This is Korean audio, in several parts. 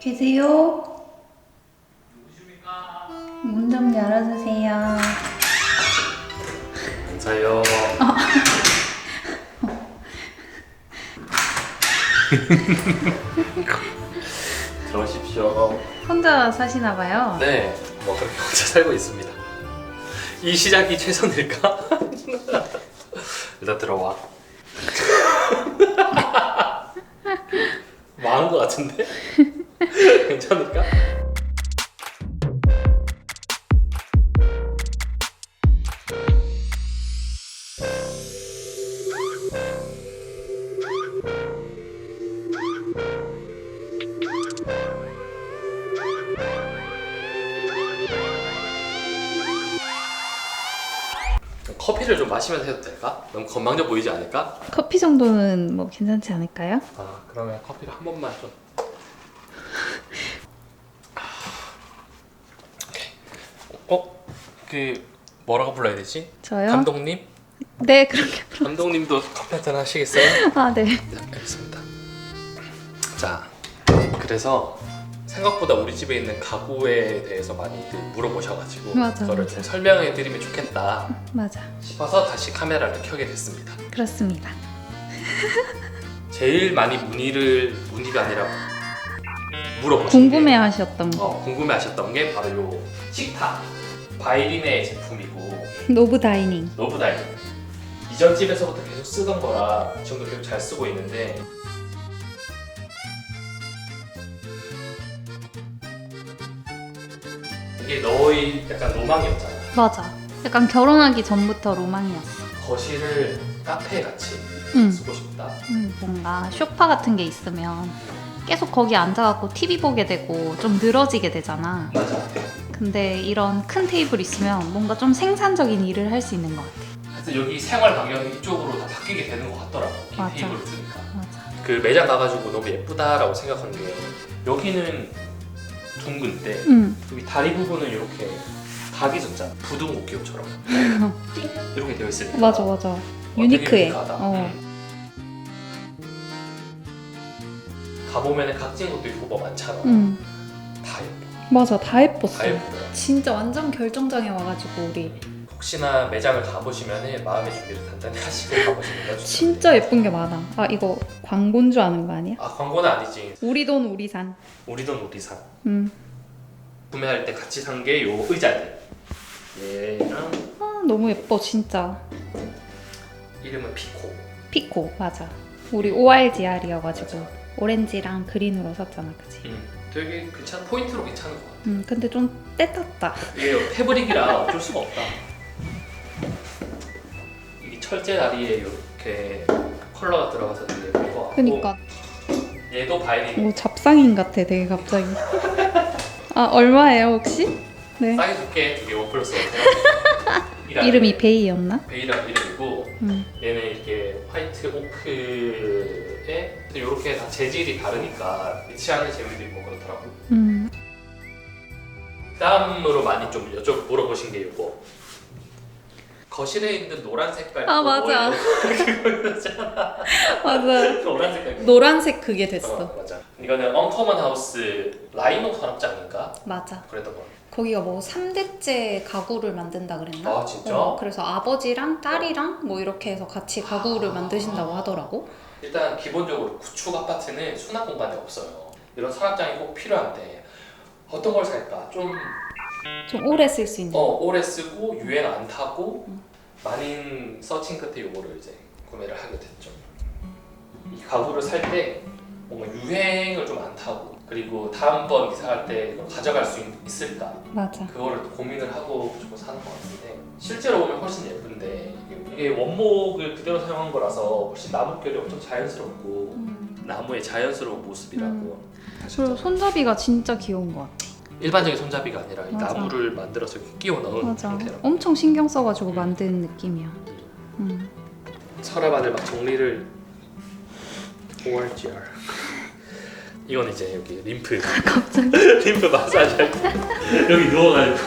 계세요? 누구십니까? 문 좀 열어주세요. 감사해요. 들어오십시오. 혼자 사시나봐요. 네, 뭐 그렇게 혼자 살고 있습니다. 이 시작이 최선일까? 일단 들어와. 망한 것 같은데? 괜찮을까? 커피를 좀 마시면서 해도 될까? 너무 건방져 보이지 않을까? 커피 정도는 뭐 괜찮지 않을까요? 아, 그러면 커피를 한 번만 좀. 어? 그 뭐라고 불러야 되지? 저요? 감독님? 네, 그렇게. 감독님도 커피 한잔 하시겠어요? 아, 네. 네, 알겠습니다. 자, 그래서 생각보다 우리 집에 있는 가구에 대해서 많이들 물어보셔가지고 맞아, 그거를 맞아. 좀 설명해드리면 좋겠다 맞아. 싶어서 다시 카메라를 켜게 됐습니다. 그렇습니다. 제일 많이 문의가 아니라 물어보신 궁금해하셨던 게, 거. 궁금해하셨던 게 바로 요 식탁 바이린의 제품이고 노브 다이닝. 노브다이닝. 이전 집에서부터 계속 쓰던 거라 지금도 계속 잘 쓰고 있는데 이게 너의 약간 로망이었잖아. 맞아. 약간 결혼하기 전부터 로망이었어. 거실을 카페 같이 응. 쓰고 싶다. 뭔가 소파 같은 게 있으면 계속 거기 앉아갖고 TV 보게 되고 좀 늘어지게 되잖아. 맞아. 근데 이런 큰 테이블 있으면 뭔가 좀 생산적인 일을 할 수 있는 것 같아. 그래서 여기 생활 반경이 이쪽으로 다 바뀌게 되는 것 같더라고. 긴 맞아. 테이블을 두니까. 맞아. 그 매장 가가지고 너무 예쁘다라고 생각한 게 여기는 둥근데 응. 여기 다리 부분은 이렇게 각이 졌잖아. 부등곡기호처럼 이렇게 되어 있으니까. 맞아, 맞아. 되게 유니크해. 유니크하다. 가보면 각진 것도 있고 뭐 많잖아. 응. 다 예뻐. 맞아, 다 예뻤어. 다 예쁘더라. 진짜 완전 결정장에 와가지고 우리 혹시나 매장을 가보시면 마음의 준비를 단단히 하시고 가보시는 거 진짜 예쁜 게 많아. 아, 이거 광고인 줄 아는 거 아니야? 아, 광고는 아니지. 우리 돈 우리 산. 우리 돈 우리 산. 응. 구매할 때 같이 산 게 요 의자들. 얘랑 아, 너무 예뻐 진짜. 이름은 피코. 피코 맞아. 우리 ORGR이어가지고 오렌지랑 그린으로 샀잖아, 그치? 되게 포인트로 괜찮은 것 같아. 근데 좀 때탔다. 이게 패브릭이라 어쩔 수가 없다. 이게 철제 다리에 이렇게 컬러가 들어가서 되게 예쁠 것 같고. 그니까 얘도 바이린. 뭐 잡상인 같아, 되게 갑자기. 아, 얼마예요 혹시? 네. 싸게 줄게. 두개 5 플러스 1. 이름이 베이였나? 베이라는 이름이고 얘는 이렇게 화이트 오크에 이렇게 다 재질이 다르니까 취향의 재미도 있고 그렇더라고. 다음으로 많이 좀 물어보신 게 이거 거실에 있는 노란 색깔. 아, 맞아. 맞아. 노란 색깔. 노란색 그게 됐어. 맞아. 이거는 언커먼 하우스 라이노 산업장인가? 맞아. 그랬던 거. 거기가 뭐 3대째 가구를 만든다 그랬나? 아, 진짜? 그래서 아버지랑 딸이랑 뭐 이렇게 해서 같이 가구를 만드신다고 하더라고. 일단 기본적으로 구축 아파트는 수납 공간이 없어요. 이런 산업장이 꼭 필요한데 어떤 걸 살까? 좀 오래 쓸 수 있는. 오래 쓰고 유행 안 타고 많은 서칭 끝에 이거를 이제 구매를 하게 됐죠. 이 가구를 살 때 뭔가 유행을 좀 안 타고 그리고 다음번 이사할 때 이걸 가져갈 수 있을까? 맞아. 그거를 또 고민을 하고 좀 사는 것 같은데 실제로 보면 훨씬 예쁜데 이게 원목을 그대로 사용한 거라서 훨씬 나뭇결이 엄청 자연스럽고 나무의 자연스러운 모습이라고 그리고 하셨잖아요. 손잡이가 진짜 귀여운 것 같아. 일반적인 손잡이가 아니라 이 맞아. 나무를 만들어서 끼워 넣은 맞아. 형태라고. 엄청 신경 써가지고 만든 느낌이야. 서랍안을 막 정리를 ORGR. 이건 이제 여기 림프. 갑자기. 림프 마사지 할 때 여기 누워가지고.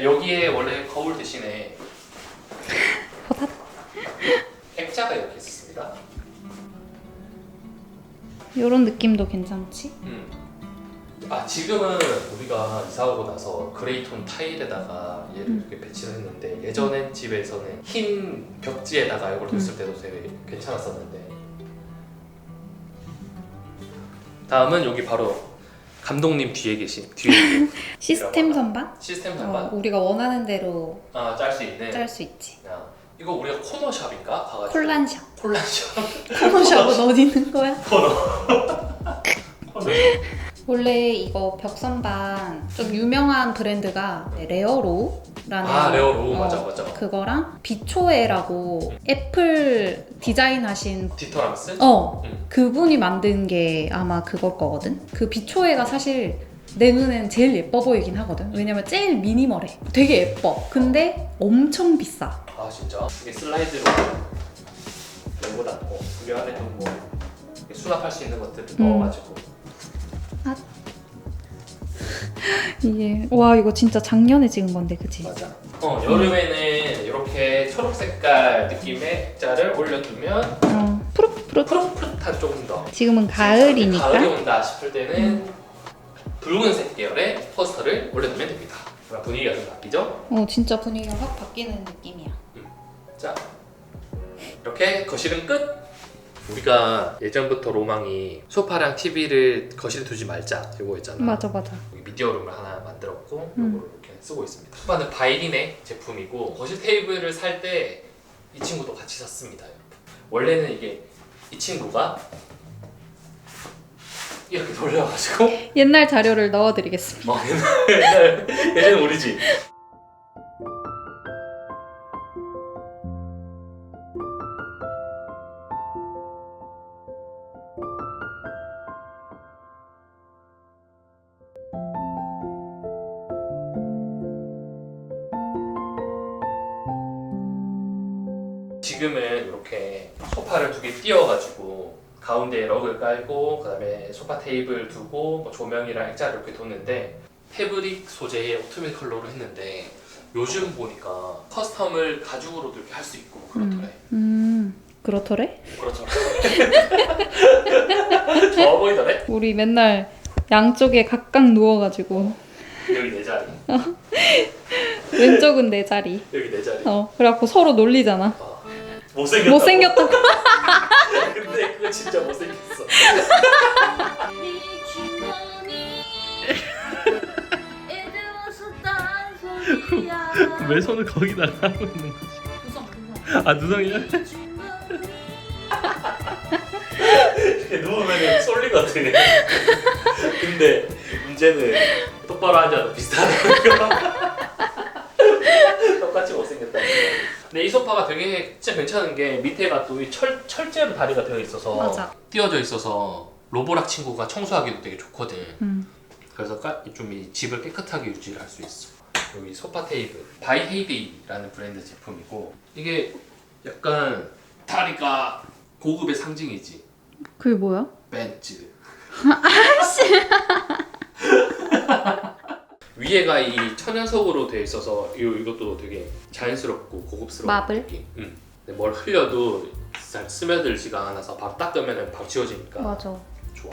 여기에 원래 거울 대신에 액자가 이렇게 있습니다. 이런 느낌도 괜찮지? 아 지금은 우리가 이사하고 나서 그레이톤 타일에다가 얘를 이렇게 배치를 했는데 예전엔 집에서는 흰 벽지에다가 이걸 뒀을 때도 되게 괜찮았었는데 다음은 여기 바로 감독님 뒤에 계신 뒤에 시스템 선반? 시스템 선반 우리가 원하는 대로 짤 수 있는 짤 수 있지. 야, 이거 우리가 코너샵인가? 가가지고 콜란샵. 콜란샵 코너샵은 어디 있는 거야? 코너샵 원래 이거 벽선반 좀 유명한 브랜드가 레어로우라는 레어로우 맞아 그거랑 비초에라고 애플 디자인하신 디터람스? 그분이 만든 게 아마 그걸 거거든. 그 비초에가 사실 내 눈엔 제일 예뻐 보이긴 하거든. 왜냐면 제일 미니멀해. 되게 예뻐. 근데 엄청 비싸. 아 진짜? 이게 슬라이드로 레고 닫고 우리 안에 좀뭐 수납할 수 있는 것들을 넣어가지고 이게 와 이거 진짜 작년에 찍은 건데 그치? 맞아. 여름에는 이렇게 초록 색깔 느낌의 액자를 올려두면 푸릇푸릇한 조금 더 지금은 가을이니까 가을이 온다 싶을 때는 붉은색 계열의 포스터를 올려두면 됩니다. 그럼 분위기가 좀 바뀌죠? 진짜 분위기가 확 바뀌는 느낌이야. 자 이렇게 거실은 끝! 우리가 예전부터 로망이 소파랑 TV를 거실에 두지 말자 이거였잖아. 맞아. 여기 미디어룸을 하나 만들었고 이거를 이렇게 쓰고 있습니다. 소파는 바이린의 제품이고 거실 테이블을 살 때 이 친구도 같이 샀습니다. 원래는 이게 이 친구가 이렇게 돌려가지고 옛날 자료를 넣어드리겠습니다. 예전에 우리 집 지금은 이렇게 소파를 두 개 띄워가지고 가운데에 럭을 깔고 그 다음에 소파 테이블 두고 뭐 조명이랑 액자를 이렇게 뒀는데 패브릭 소재의 오트밀 컬러로 했는데 요즘 보니까 커스텀을 가죽으로도 이렇게 할 수 있고 그렇더래. 그렇더래? 그렇죠. 좋아 보이더래? 우리 맨날 양쪽에 각각 누워가지고 여기 내 자리. 왼쪽은 내 자리. 여기 내 자리. 그래갖고 서로 놀리잖아. 못생겼다고. 근데 그거 진짜 못생겼어. 왜 손을 거기다가 하고 있는 거지? 누성. 누성이야? 이렇게 누우면 쏠리거든. 근데 문제는 똑바로 앉아도 비슷하다는 거. 똑같이 못생겼다. 근데 이 소파가 되게 진짜 괜찮은 게 밑에가 또 철제로 다리가 되어 있어서 맞아. 띄워져 있어서 로보락 친구가 청소하기도 되게 좋거든. 그래서 좀 이 집을 깨끗하게 유지를 할 수 있어. 여기 소파 테이블 바이 헤이디라는 브랜드 제품이고 이게 약간 다리가 고급의 상징이지. 그게 뭐야? 벤츠. 위에가 이 천연석으로 되어 있어서 이것도 되게 자연스럽고 고급스러운 마블? 느낌. 근데 뭘 흘려도 잘 스며들지가 않아서 바로 닦으면 바로 지워지니까 맞아. 좋아.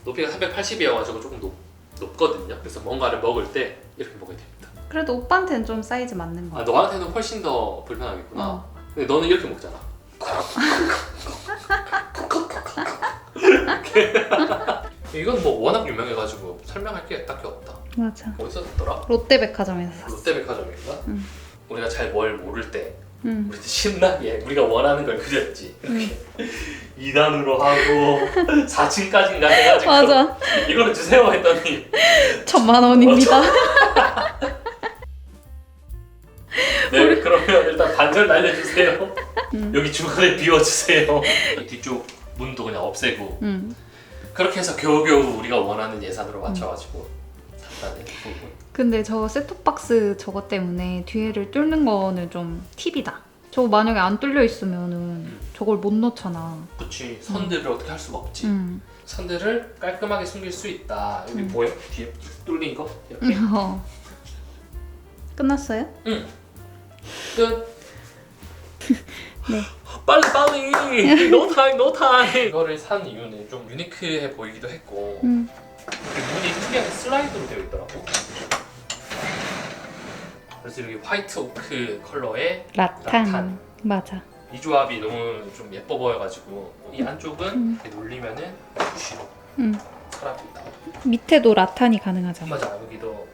높이가 380이어가지고 조금 높거든요. 그래서 뭔가를 먹을 때 이렇게 먹어야 됩니다. 그래도 오빠한테는 좀 사이즈 맞는 거 같아. 너한테는 훨씬 더 불편하겠구나. 근데 너는 이렇게 먹잖아. 이건 뭐 워낙 유명해가지고 설명할 게 딱히 없다. 맞아. 어디서 샀더라? 롯데백화점에서 샀어. 롯데백화점인가? 우리가 잘 뭘 모를 때 응. 우리 신나게 우리가 원하는 걸 그렸지. 이렇게 2단으로 하고 4층까지인가 해가지고 맞아. 이거는 주세요 했더니 1,000,000원입니다. 네 그러면 일단 반절 날려주세요. 여기 중간에 비워주세요. 뒤쪽 문도 그냥 없애고 그렇게 해서 겨우겨우 우리가 원하는 예산으로 맞춰가지고 샀다는 부분. 근데 저 셋톱박스 저거 때문에 뒤에를 뚫는 거는 좀 팁이다. 저거 만약에 안 뚫려 있으면은 저걸 못 넣잖아. 그치. 선들을 어떻게 할 수가 없지. 선들을 깔끔하게 숨길 수 있다. 여기 보여? 뒤에 뚫린 거? 이렇게? 끝났어요? 응. 끝. 네. 빨리 no time 이거를 산 이유는 좀 유니크해 보이기도 했고 문이 특이하게 슬라이드로 되어 있더라고. 그래서 여기 화이트 오크 컬러의 라탄. 맞아. 이 조합이 너무 좀 예뻐 보여가지고 이 안쪽은 이렇게 눌리면은 푸시로 서랍이 있다. 밑에도 라탄이 가능하잖아. 맞아, 여기도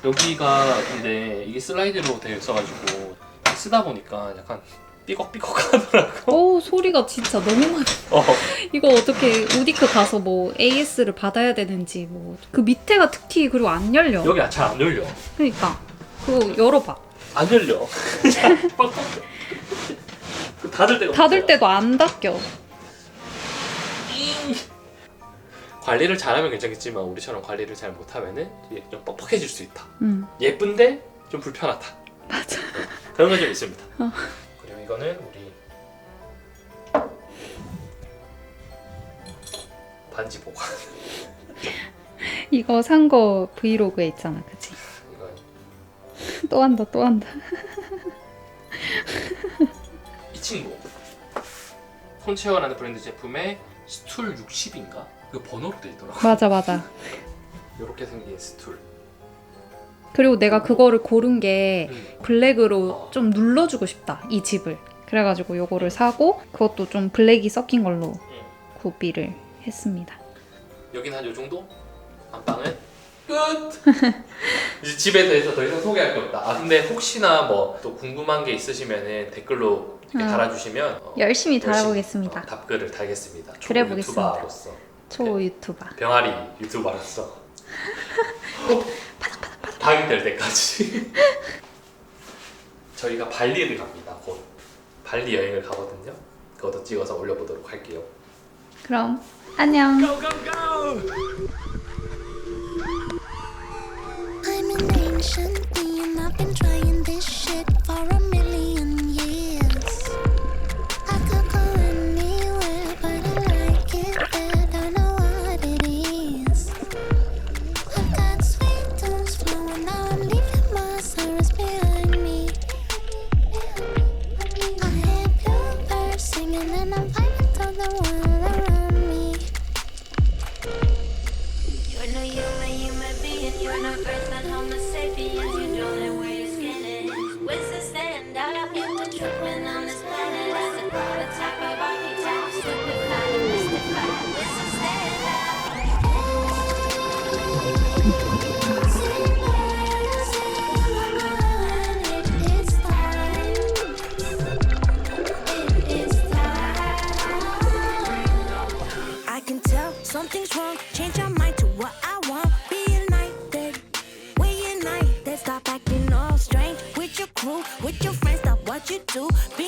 여기가 근데 이게 슬라이드로 되어 있어가지고 쓰다 보니까 약간 삐걱삐걱 하더라고. 오, 소리가 진짜 너무 많아. 이거 어떻게 우디크 가서 뭐 AS를 받아야 되는지 뭐 그 밑에가 특히 그리고 안 열려. 여기 잘 안 열려. 그러니까 그거 열어봐. 안 열려. 닫을 때가 닫을 없어요. 때도 안 닫혀. 관리를 잘하면 괜찮겠지만 우리처럼 관리를 잘 못하면은 이게 좀 뻑뻑해질 수 있다. 예쁜데 좀 불편하다. 맞아. 그런 건 좀 있습니다. 그리고 이거는 우리 반지 보관. 이거 산 거 브이로그에 있잖아, 그치? 이건 또 한다. 이 친구 폰체어라는 브랜드 제품의 스툴 60인가? 그 번호로 돼 있더라고. 맞아. 이렇게 생긴 스툴. 그리고 내가 그거를 고른 게 블랙으로 어. 좀 눌러주고 싶다, 이 집을. 그래가지고 요거를 사고 그것도 좀 블랙이 섞인 걸로 구비를 했습니다. 여긴 한 요 정도? 안방은 끝! 이제 집에 대해서 더 이상 소개할 게 없다. 아 근데 혹시나 뭐 또 궁금한 게 있으시면은 댓글로 이렇게 달아주시면 열심히 달아보겠습니다. 답글을 달겠습니다. 초 그래 보겠습니다. 유튜버로서. 초 유튜버. 병아리 유튜버로서 닭이 될 때까지. 저희가 발리를 갑니다. 곧 발리 여행을 가거든요. 그것도 찍어서 올려보도록 할게요. 그럼 안녕. I'm an ancient being. I've been trying this shit for a million years. I could go anywhere, but I like it there. Don't know what it is. I've got sweet tunes flowing. Now I'm leaving my sorrows behind me. I hear bluebirds singing, and I'm vibing to the world around me. You're no human being, you're no person, homo sapiens. You don't know where your skin is. What's the stand out in the tripping on this planet? As a prototype of archetype, stupefied and mystified. What's the stand out? It's time. It's time. I can tell something's wrong. Change your mind to what I want. Be united. We're united. Stop acting all strange with your crew, with your friends. Stop what you do. Be